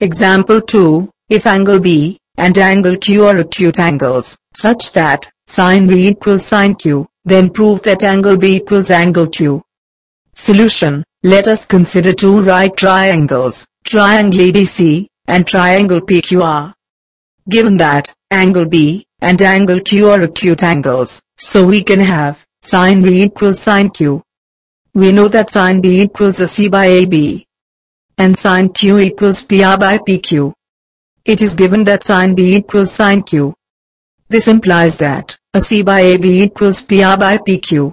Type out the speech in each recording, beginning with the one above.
Example 2, if angle B and angle Q are acute angles, such that sin B equals sin Q, then prove that angle B equals angle Q. Solution: let us consider two right triangles, triangle ABC and triangle PQR. Given that angle B and angle Q are acute angles, so we can have sin B equals sin Q. We know that sin B equals AC by AB and sin Q equals PR by PQ. It is given that sin B equals sin Q. This implies that AC by AB equals PR by PQ.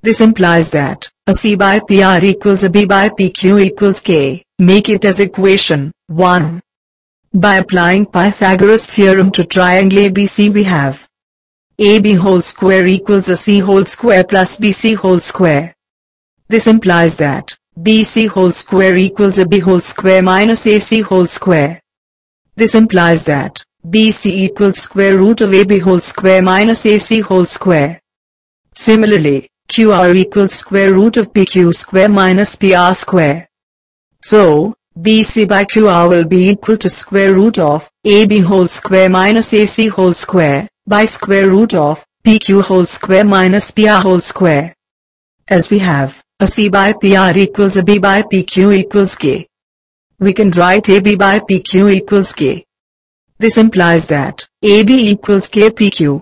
This implies that AC by PR equals AB by PQ equals K. Make it as equation 1. By applying Pythagoras theorem to triangle ABC, we have AB whole square equals AC whole square plus BC whole square. This implies that BC whole square equals AB whole square minus AC whole square. This implies that BC equals square root of AB whole square minus AC whole square. Similarly, QR equals square root of PQ square minus PR square. So, BC by QR will be equal to square root of AB whole square minus AC whole square by square root of PQ whole square minus PR whole square. As we have AC by PR equals AB by PQ equals K, we can write AB by PQ equals K. This implies that AB equals K PQ.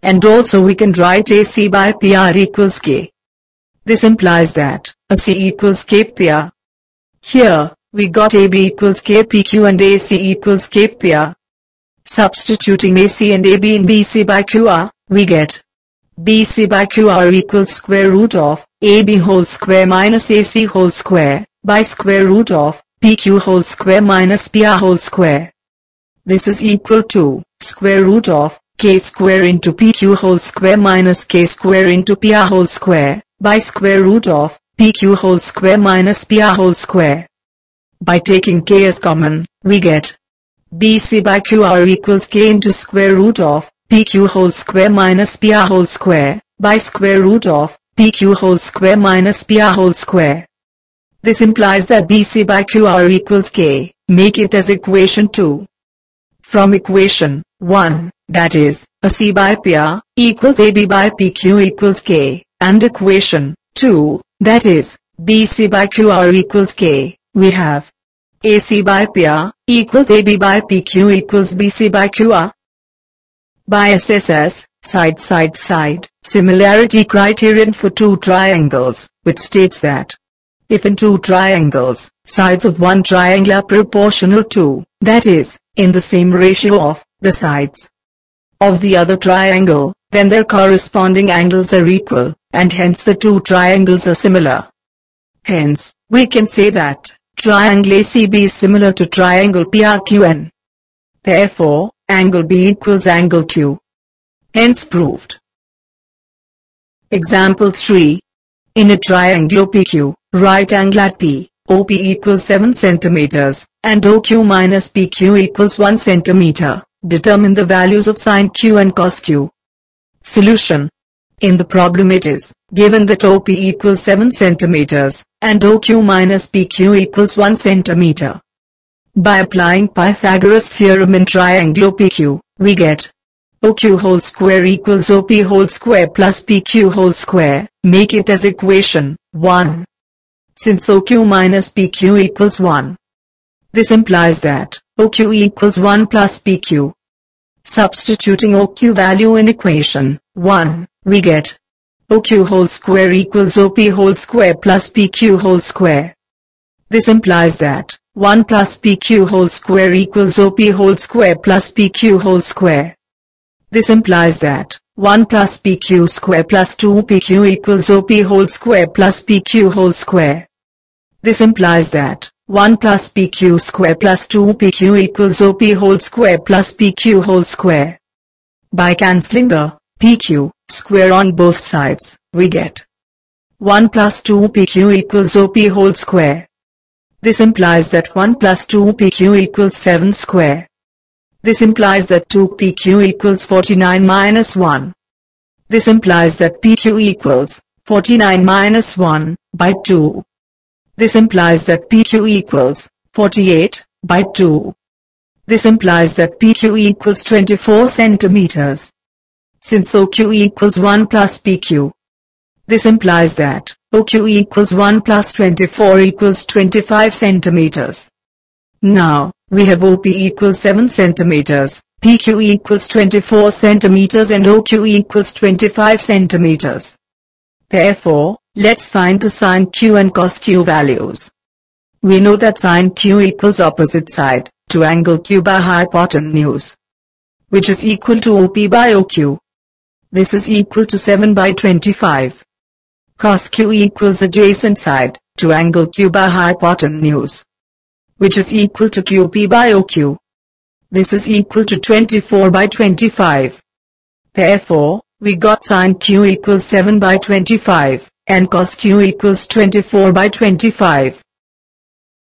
And also we can write AC by PR equals K. This implies that AC equals K PR. Here, we got AB equals K PQ and AC equals K PR. Substituting AC and AB in BC by QR, we get BC by QR equals square root of AB whole square minus AC whole square by square root of PQ whole square minus PR whole square. This is equal to square root of K square into PQ whole square minus K square into PR whole square by square root of PQ whole square minus PR whole square. By taking K as common, we get BC by QR equals K into square root of PQ whole square minus PR whole square by square root of PQ whole square minus PR whole square. This implies that BC by QR equals K. Make it as equation 2. From equation 1, that is, AC by PR equals AB by PQ equals K, and equation 2, that is, BC by QR equals K, we have AC by PR equals AB by PQ equals BC by QR. By SSS, side, similarity criterion for two triangles, which states that if in two triangles, sides of one triangle are proportional to, that is, in the same ratio of, the sides of the other triangle, then their corresponding angles are equal, and hence the two triangles are similar. Hence, we can say that triangle ACB is similar to triangle PRQN. Therefore, angle B equals angle Q. Hence proved. Example 3. In a triangle PQ, right angle at P, OP equals 7 cm, and OQ minus PQ equals 1 cm. Determine the values of sin Q and cos Q. Solution. In the problem it is given that OP equals 7 cm, and OQ minus PQ equals 1 cm. By applying Pythagoras theorem in triangle PQ, we get OQ whole square equals OP whole square plus PQ whole square. Make it as equation 1. Since OQ minus PQ equals 1, this implies that OQ equals 1 plus PQ. Substituting OQ value in equation 1, we get OQ whole square equals OP whole square plus PQ whole square. This implies that 1 plus PQ whole square equals OP whole square plus PQ whole square. This implies that 1 plus PQ square plus 2 PQ equals OP whole square plus PQ whole square. This implies that 1 plus PQ square plus 2 PQ equals OP whole square plus PQ whole square. By cancelling the PQ square on both sides, we get 1 plus 2 PQ equals OP whole square. This implies that 1 plus 2 PQ equals 7 square. This implies that 2 PQ equals 49 minus 1. This implies that PQ equals 49 minus 1 by 2. This implies that PQ equals 48 by 2. This implies that PQ equals 24 centimeters. Since OQ equals 1 plus PQ, this implies that OQ equals 1 plus 24 equals 25 centimeters. Now, we have OP equals 7 centimeters, PQ equals 24 centimeters and OQ equals 25 centimeters. Therefore, let's find the sin Q and cos Q values. We know that sin Q equals opposite side to angle Q by hypotenuse, which is equal to OP by OQ. This is equal to 7 by 25. Cos Q equals adjacent side to angle Q by hypotenuse, which is equal to QP by OQ. This is equal to 24 by 25. Therefore, we got sin Q equals 7 by 25, and cos Q equals 24 by 25.